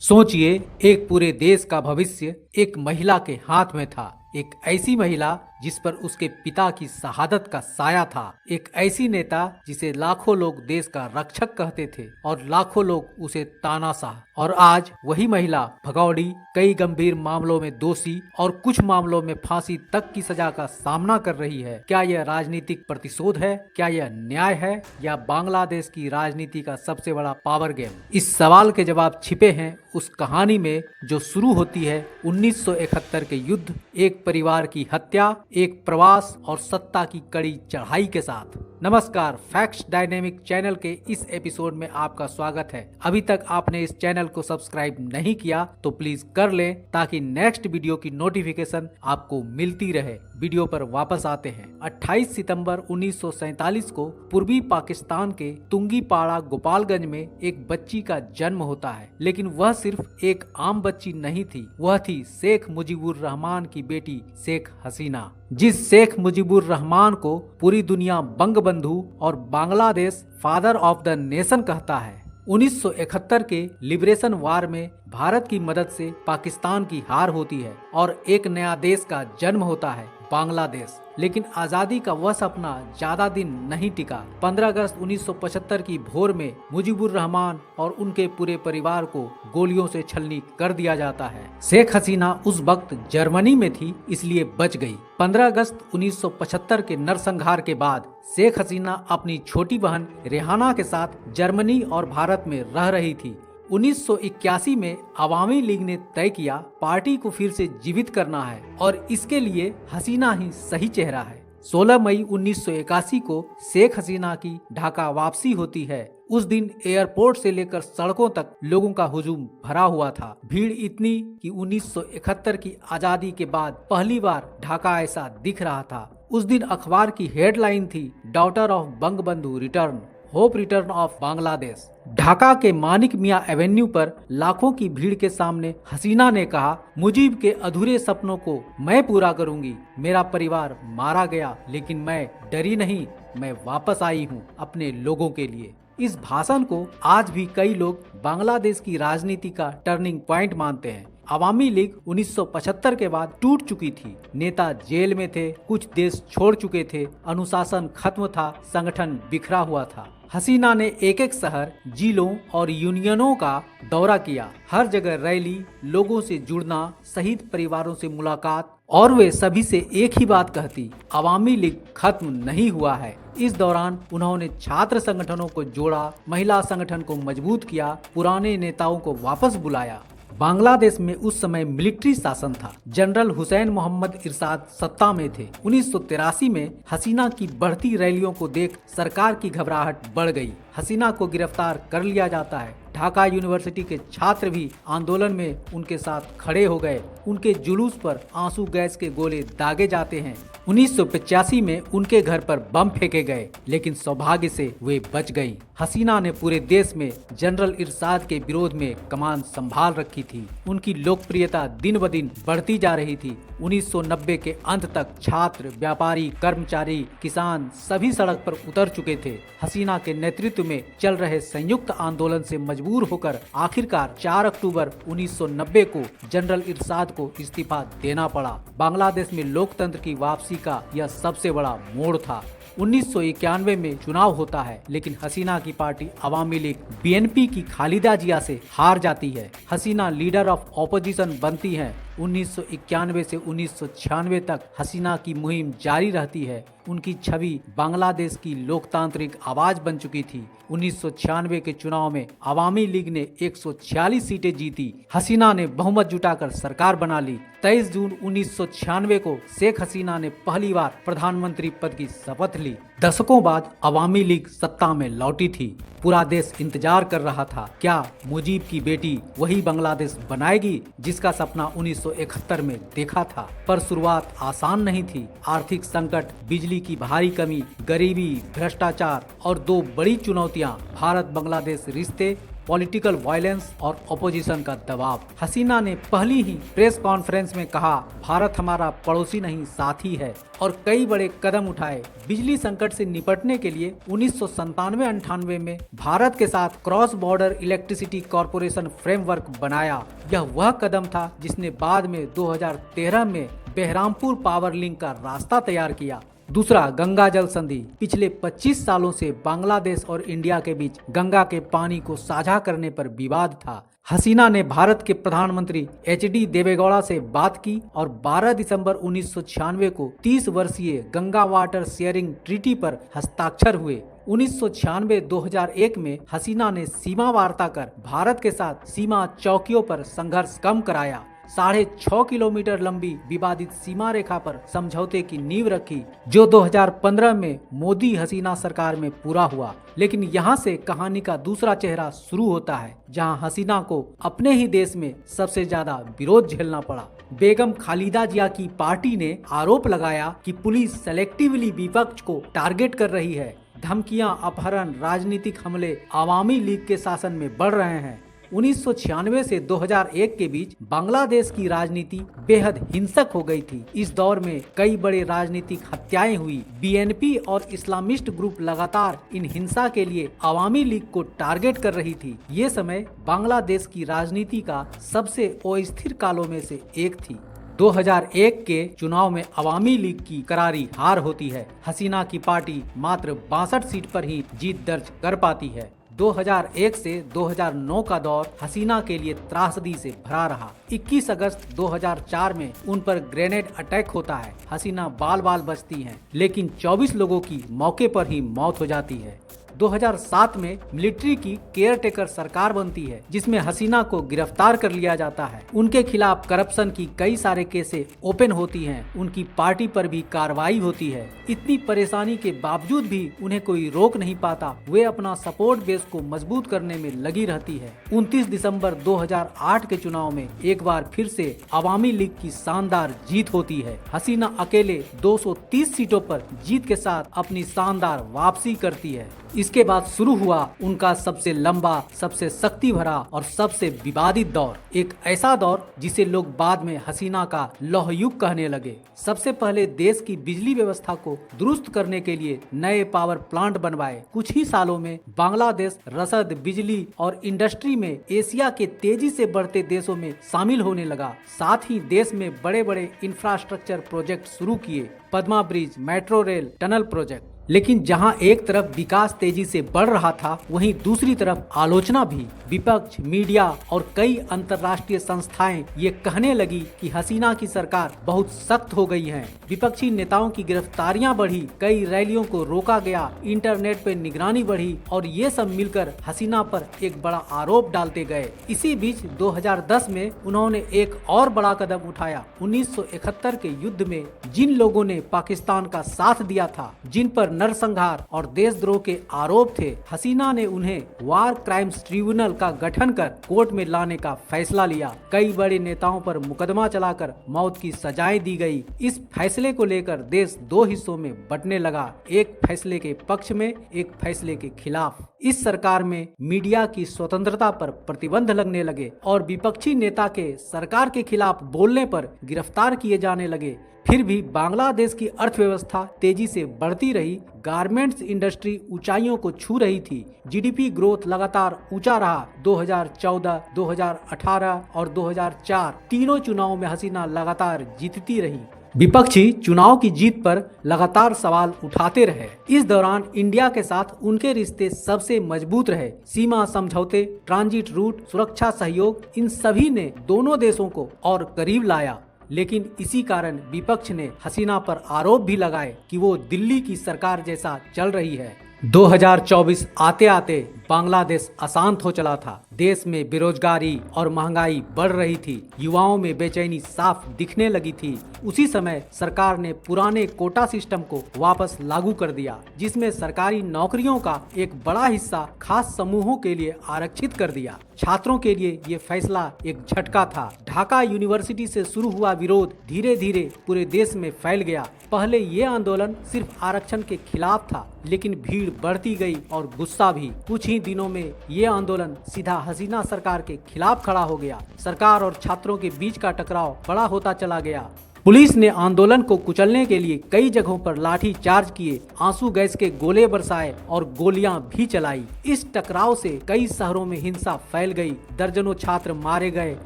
सोचिए, एक पूरे देश का भविष्य एक महिला के हाथ में था। एक ऐसी महिला जिस पर उसके पिता की शहादत का साया था। एक ऐसी नेता जिसे लाखों लोग देश का रक्षक कहते थे और लाखों लोग उसे तानाशाह। और आज वही महिला भगौड़ी, कई गंभीर मामलों में दोषी और कुछ मामलों में फांसी तक की सजा का सामना कर रही है। क्या यह राजनीतिक प्रतिशोध है? क्या यह न्याय है? या बांग्लादेश की राजनीति का सबसे बड़ा पावर गेम? इस सवाल के जवाब छिपे हैं उस कहानी में जो शुरू होती है 1971 के युद्ध, एक परिवार की हत्या, एक प्रवास और सत्ता की कड़ी चढ़ाई के साथ। नमस्कार, फैक्ट्स डायनेमिक चैनल के इस एपिसोड में आपका स्वागत है। अभी तक आपने इस चैनल को सब्सक्राइब नहीं किया तो प्लीज कर लें ताकि नेक्स्ट वीडियो की नोटिफिकेशन आपको मिलती रहे। वीडियो पर वापस आते हैं। 28 सितंबर 1947 को पूर्वी पाकिस्तान के तुंगीपाड़ा गोपालगंज में एक बच्ची का जन्म होता है, लेकिन वह सिर्फ एक आम बच्ची नहीं थी। वह थी शेख मुजीबुर रहमान की बेटी शेख हसीना, जिस शेख मुजीबुर रहमान को पूरी दुनिया बंगबंधु और Bangladesh father of the nation कहता है। 1971 के लिबरेशन वार में भारत की मदद से पाकिस्तान की हार होती है और एक नया देश का जन्म होता है, बांग्लादेश। लेकिन आजादी का वह सपना ज्यादा दिन नहीं टिका। 15 अगस्त 1975 की भोर में मुजीबुर रहमान और उनके पूरे परिवार को गोलियों से छलनी कर दिया जाता है। शेख हसीना उस वक्त जर्मनी में थी, इसलिए बच गई। 15 अगस्त 1975 के नरसंहार के बाद शेख हसीना अपनी छोटी बहन रेहाना के साथ जर्मनी और भारत में रह रही थी। 1981 में अवामी लीग ने तय किया पार्टी को फिर से जीवित करना है और इसके लिए हसीना ही सही चेहरा है। 16 मई 1981 को शेख हसीना की ढाका वापसी होती है। उस दिन एयरपोर्ट से लेकर सड़कों तक लोगों का हुजूम भरा हुआ था। भीड़ इतनी कि 1971 की आजादी के बाद पहली बार ढाका ऐसा दिख रहा था। उस दिन अखबार की हेडलाइन थी, daughter of Bangabandhu return, hope return of Bangladesh. Dhaka के मानिक मियां एवेन्यू पर लाखों की भीड़ के सामने हसीना ने कहा, मुजीब के अधूरे सपनों को मैं पूरा करूंगी। मेरा परिवार मारा गया लेकिन मैं डरी नहीं, मैं वापस आई हूं अपने लोगों के लिए। इस भाषण को आज भी कई लोग बांग्लादेश की राजनीति का टर्निंग पॉइंट मानते हैं। अवामी लीग 1975 के बाद टूट चुकी थी। नेता जेल में थे, कुछ देश छोड़ चुके थे, अनुशासन खत्म था, संगठन बिखरा हुआ था। हसीना ने एक एक शहर, जिलों और यूनियनों का दौरा किया। हर जगह रैली, लोगों से जुड़ना, शहीद परिवारों से मुलाकात, और वे सभी से एक ही बात कहती, अवामी लीग खत्म नहीं हुआ है। इस दौरान उन्होंने छात्र संगठनों को जोड़ा, महिला संगठन को मजबूत किया, पुराने नेताओं को वापस बुलाया। बांग्लादेश में उस समय मिलिट्री शासन था। जनरल हुसैन मोहम्मद इरशाद सत्ता में थे। 1983 में हसीना की बढ़ती रैलियों को देख सरकार की घबराहट बढ़ गई। हसीना को गिरफ्तार कर लिया जाता है। ढाका यूनिवर्सिटी के छात्र भी आंदोलन में उनके साथ खड़े हो गए। उनके जुलूस पर आंसू गैस के गोले दागे जाते हैं। 1985 में उनके घर पर बम फेंके गए, लेकिन सौभाग्य से वे बच गईं। हसीना ने पूरे देश में जनरल इरशाद के विरोध में कमान संभाल रखी थी। उनकी लोकप्रियता दिन ब दिन बढ़ती जा रही थी। 1990 के अंत तक छात्र, व्यापारी, कर्मचारी, किसान सभी सड़क पर उतर चुके थे। हसीना के नेतृत्व में चल रहे संयुक्त आंदोलन से मजबूर होकर आखिरकार 4 अक्टूबर 1990 को जनरल इरशाद को इस्तीफा देना पड़ा। बांग्लादेश में लोकतंत्र की वापसी का यह सबसे बड़ा मोड़ था। 1991 में चुनाव होता है, लेकिन हसीना की पार्टी अवामी लीग बीएनपी की खालिदा जिया से हार जाती है। हसीना लीडर ऑफ ऑपोजिशन बनती हैं। 1991 से 1996 तक हसीना की मुहिम जारी रहती है। उनकी छवि बांग्लादेश की लोकतांत्रिक आवाज बन चुकी थी। 1996 के चुनाव में अवामी लीग ने 146 सीटें जीती। हसीना ने बहुमत जुटाकर सरकार बना ली। 23 जून 1996 को शेख हसीना ने पहली बार प्रधानमंत्री पद की शपथ ली। दशकों बाद अवामी लीग सत्ता में लौटी थी। पूरा देश इंतजार कर रहा था, क्या मुजीब की बेटी वही बांग्लादेश बनाएगी जिसका सपना 1971 में देखा था। पर शुरुआत आसान नहीं थी। आर्थिक संकट, बिजली की भारी कमी, गरीबी, भ्रष्टाचार और 2 बड़ी चुनौतियां, भारत बांग्लादेश रिश्ते, पॉलिटिकल वायलेंस और ऑपोजिशन का दबाव। हसीना ने पहली ही प्रेस कॉन्फ्रेंस में कहा, भारत हमारा पड़ोसी नहीं साथी है, और कई बड़े कदम उठाए। बिजली संकट से निपटने के लिए 1997-98 में भारत के साथ cross border electricity corporation framework बनाया। यह वह कदम था जिसने बाद में 2013 में बेहरामपुर पावर लिंक का रास्ता तैयार किया। दूसरा, गंगा जल संधि। पिछले 25 सालों से बांग्लादेश और इंडिया के बीच गंगा के पानी को साझा करने पर विवाद था। हसीना ने भारत के प्रधानमंत्री HD देवेगौड़ा से बात की और 12 दिसंबर 1996 को 30 वर्षीय गंगा वाटर शेयरिंग ट्रीटी पर हस्ताक्षर हुए। 1996-2001 में हसीना ने सीमा वार्ता कर भारत के साथ सीमा चौकियों पर संघर्ष कम कराया। 6.5 किलोमीटर लंबी विवादित सीमा रेखा पर समझौते की नींव रखी, जो 2015 में मोदी हसीना सरकार में पूरा हुआ। लेकिन यहाँ से कहानी का दूसरा चेहरा शुरू होता है, जहाँ हसीना को अपने ही देश में सबसे ज्यादा विरोध झेलना पड़ा। बेगम खालिदा जिया की पार्टी ने आरोप लगाया कि पुलिस सेलेक्टिवली विपक्ष को टारगेट कर रही है। धमकियां, अपहरण, राजनीतिक हमले आवामी लीग के शासन में बढ़ रहे हैं। 1996 से 2001 के बीच बांग्लादेश की राजनीति बेहद हिंसक हो गई थी। इस दौर में कई बड़े राजनीतिक हत्याएं हुई। BNP और इस्लामिस्ट ग्रुप लगातार इन हिंसा के लिए आवामी लीग को टारगेट कर रही थी। ये समय बांग्लादेश की राजनीति का सबसे अस्थिर कालों में से एक थी। 2001 के चुनाव में अवामी लीग की करारी हार होती है। हसीना की पार्टी मात्र 62 सीट पर ही जीत दर्ज कर पाती है। 2001 से 2009 का दौर हसीना के लिए त्रासदी से भरा रहा। 21 अगस्त 2004 में उन पर ग्रेनेड अटैक होता है। हसीना बाल बाल बचती हैं, लेकिन 24 लोगों की मौके पर ही मौत हो जाती है। 2007 में मिलिट्री की केयर टेकर सरकार बनती है, जिसमें हसीना को गिरफ्तार कर लिया जाता है। उनके खिलाफ करप्शन की कई सारे केसें ओपन होती हैं। उनकी पार्टी पर भी कार्रवाई होती है। इतनी परेशानी के बावजूद भी उन्हें कोई रोक नहीं पाता। वे अपना सपोर्ट बेस को मजबूत करने में लगी रहती है। 29 दिसंबर 2008 के चुनाव में एक बार फिर से अवामी लीग की शानदार जीत होती है। हसीना अकेले 230 सीटों पर जीत के साथ अपनी शानदार वापसी करती है। इसके बाद शुरू हुआ उनका सबसे लंबा, सबसे शक्ति भरा और सबसे विवादित दौर। एक ऐसा दौर जिसे लोग बाद में हसीना का लौह युग कहने लगे। सबसे पहले देश की बिजली व्यवस्था को दुरुस्त करने के लिए नए पावर प्लांट बनवाए। कुछ ही सालों में बांग्लादेश रसद, बिजली और इंडस्ट्री में एशिया के तेजी से बढ़ते देशों में शामिल होने लगा। साथ ही देश में बड़े बड़े इंफ्रास्ट्रक्चर प्रोजेक्ट शुरू किए, Padma bridge, metro rail, tunnel project. लेकिन जहां एक तरफ विकास तेजी से बढ़ रहा था, वहीं दूसरी तरफ आलोचना भी। विपक्ष, मीडिया और कई अंतर्राष्ट्रीय संस्थाएं ये कहने लगी कि हसीना की सरकार बहुत सख्त हो गई है। विपक्षी नेताओं की गिरफ्तारियां बढ़ी, कई रैलियों को रोका गया, इंटरनेट पे निगरानी बढ़ी और ये सब मिलकर हसीना पर एक बड़ा आरोप डालते गए। इसी बीच 2010 में उन्होंने एक और बड़ा कदम उठाया। 1971 के युद्ध में जिन लोगों ने पाकिस्तान का साथ दिया था, जिन पर नरसंहार और देशद्रोह के आरोप थे, हसीना ने उन्हें वार क्राइम्स ट्रिब्यूनल का गठन कर कोर्ट में लाने का फैसला लिया। कई बड़े नेताओं पर मुकदमा चलाकर मौत की सजाएं दी गई। इस फैसले को लेकर देश दो हिस्सों में बंटने लगा, एक फैसले के पक्ष में, एक फैसले के खिलाफ। इस सरकार में मीडिया की स्वतंत्रता पर प्रतिबंध लगने लगे और विपक्षी नेता के सरकार के खिलाफ बोलने पर गिरफ्तार किए जाने लगे। फिर भी बांग्लादेश की अर्थव्यवस्था तेजी से बढ़ती रही। गारमेंट्स इंडस्ट्री ऊंचाइयों को छू रही थी। GDP ग्रोथ लगातार ऊंचा रहा। 2014, 2018 और 2004 तीनों चुनावों में हसीना लगातार जीतती रही। विपक्षी चुनाव की जीत पर लगातार सवाल उठाते रहे। इस दौरान इंडिया के साथ उनके रिश्ते सबसे मजबूत रहे। सीमा समझौते, ट्रांजिट रूट, सुरक्षा सहयोग, इन सभी ने दोनों देशों को और करीब लाया। लेकिन इसी कारण विपक्ष ने हसीना पर आरोप भी लगाए कि वो दिल्ली की सरकार जैसा चल रही है। 2024 आते आते बांग्लादेश अशांत हो चला था। देश में बेरोजगारी और महंगाई बढ़ रही थी। युवाओं में बेचैनी साफ दिखने लगी थी। उसी समय सरकार ने पुराने कोटा सिस्टम को वापस लागू कर दिया, जिसमें सरकारी नौकरियों का एक बड़ा हिस्सा खास समूहों के लिए आरक्षित कर दिया। छात्रों के लिए ये फैसला एक झटका था। ढाका यूनिवर्सिटी से शुरू हुआ विरोध धीरे धीरे पूरे देश में फैल गया। पहले ये आंदोलन सिर्फ आरक्षण के खिलाफ था, लेकिन भीड़ बढ़ती गई और गुस्सा भी। कुछ ही दिनों में ये आंदोलन सीधा हसीना सरकार के खिलाफ खड़ा हो गया। सरकार और छात्रों के बीच का टकराव बड़ा होता चला गया। पुलिस ने आंदोलन को कुचलने के लिए कई जगहों पर लाठी चार्ज किए, आंसू गैस के गोले बरसाए और गोलियां भी चलाई। इस टकराव से कई शहरों में हिंसा फैल गई, दर्जनों छात्र मारे गए,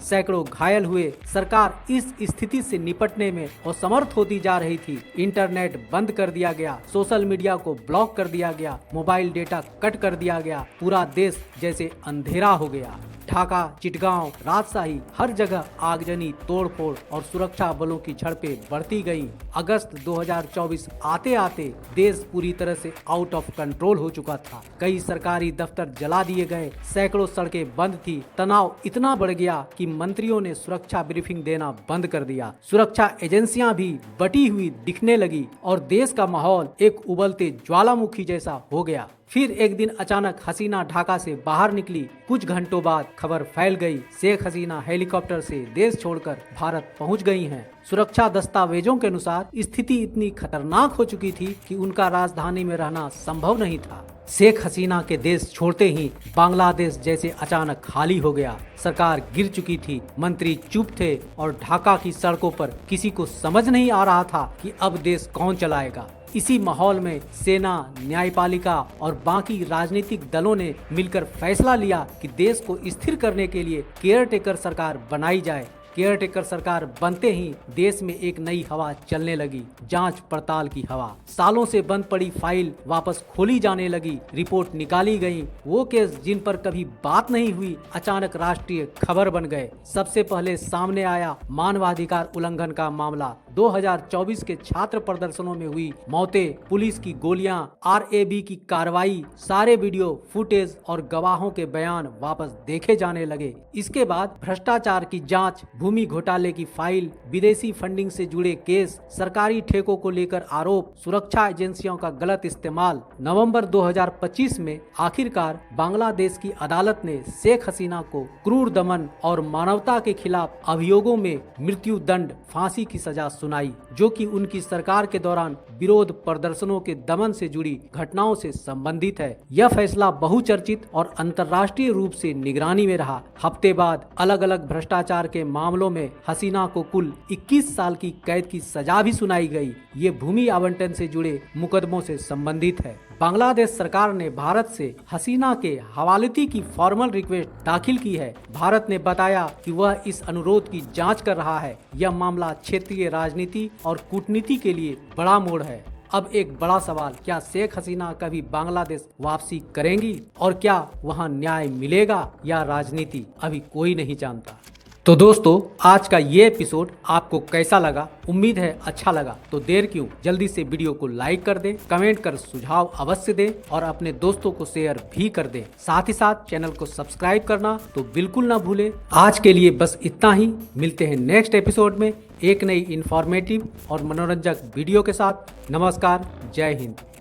सैकड़ों घायल हुए। सरकार इस स्थिति से निपटने में असमर्थ होती जा रही थी। इंटरनेट बंद कर दिया गया, सोशल मीडिया को ब्लॉक कर दिया गया, मोबाइल डेटा कट कर दिया गया, पूरा देश जैसे अंधेरा हो गया। ढाका, चिटगांव, राजशाही, हर जगह आगजनी, तोड़फोड़ और सुरक्षा बलों की झड़पें बढ़ती गईं। अगस्त 2024 आते आते देश पूरी तरह से आउट ऑफ कंट्रोल हो चुका था। कई सरकारी दफ्तर जला दिए गए, सैकड़ों सड़कें बंद थी। तनाव इतना बढ़ गया कि मंत्रियों ने सुरक्षा ब्रीफिंग देना बंद कर दिया। सुरक्षा एजेंसियां भी बटी हुई दिखने लगी और देश का माहौल एक उबलते ज्वालामुखी जैसा हो गया। फिर एक दिन अचानक हसीना ढाका से बाहर निकली। कुछ घंटों बाद खबर फैल गई, शेख हसीना हेलीकॉप्टर से देश छोड़कर भारत पहुंच गई हैं। सुरक्षा दस्तावेजों के अनुसार स्थिति इतनी खतरनाक हो चुकी थी कि उनका राजधानी में रहना संभव नहीं था। शेख हसीना के देश छोड़ते ही बांग्लादेश जैसे अचानक खाली हो गया। सरकार गिर चुकी थी, मंत्री चुप थे और ढाका की सड़कों पर किसी को समझ नहीं आ रहा था कि अब देश कौन चलाएगा। इसी माहौल में सेना, न्यायपालिका और बाकी राजनीतिक दलों ने मिलकर फैसला लिया कि देश को स्थिर करने के लिए केयरटेकर सरकार बनाई जाए। केयरटेकर सरकार बनते ही देश में एक नई हवा चलने लगी, जांच पड़ताल की हवा। सालों से बंद पड़ी फाइल वापस खोली जाने लगी, रिपोर्ट निकाली गई। वो केस जिन पर कभी बात नहीं हुई अचानक राष्ट्रीय खबर बन गए। सबसे पहले सामने आया मानवाधिकार उल्लंघन का मामला। 2024 के छात्र प्रदर्शनों में हुई मौतें, पुलिस की गोलियां, RAB की कार्रवाई, सारे वीडियो फुटेज और गवाहों के बयान वापस देखे जाने लगे। इसके बाद भ्रष्टाचार की जांच, भूमि घोटाले की फाइल, विदेशी फंडिंग से जुड़े केस, सरकारी ठेकों को लेकर आरोप, सुरक्षा एजेंसियों का गलत इस्तेमाल। नवंबर 2025 में आखिरकार बांग्लादेश की अदालत ने शेख हसीना को क्रूर दमन और मानवता के खिलाफ अभियोगों में मृत्यु दंड, फांसी की सजा सुनाई, जो कि उनकी सरकार के दौरान विरोध प्रदर्शनों के दमन से जुड़ी घटनाओं से संबंधित है। यह फैसला बहुचर्चित और अंतर्राष्ट्रीय रूप से निगरानी में रहा। हफ्ते बाद अलग अलग भ्रष्टाचार के मामलों में हसीना को कुल 21 साल की कैद की सजा भी सुनाई गई। ये भूमि आवंटन से जुड़े मुकदमों से संबंधित है। बांग्लादेश सरकार ने भारत से हसीना के हवालती की फॉर्मल रिक्वेस्ट दाखिल की है। भारत ने बताया कि वह इस अनुरोध की जांच कर रहा है। यह मामला क्षेत्रीय राजनीति और कूटनीति के लिए बड़ा मोड़ है। अब एक बड़ा सवाल, क्या शेख हसीना कभी बांग्लादेश वापसी करेंगी और क्या वहां न्याय मिलेगा या राजनीति, अभी कोई नहीं जानता। तो दोस्तों, आज का ये एपिसोड आपको कैसा लगा? उम्मीद है अच्छा लगा। तो देर क्यों, जल्दी से वीडियो को लाइक कर दें, कमेंट कर सुझाव अवश्य दें और अपने दोस्तों को शेयर भी कर दें। साथ ही साथ चैनल को सब्सक्राइब करना तो बिल्कुल ना भूलें। आज के लिए बस इतना ही। मिलते हैं नेक्स्ट एपिसोड में एक नई इंफॉर्मेटिव और मनोरंजक वीडियो के साथ। नमस्कार, जय हिंद।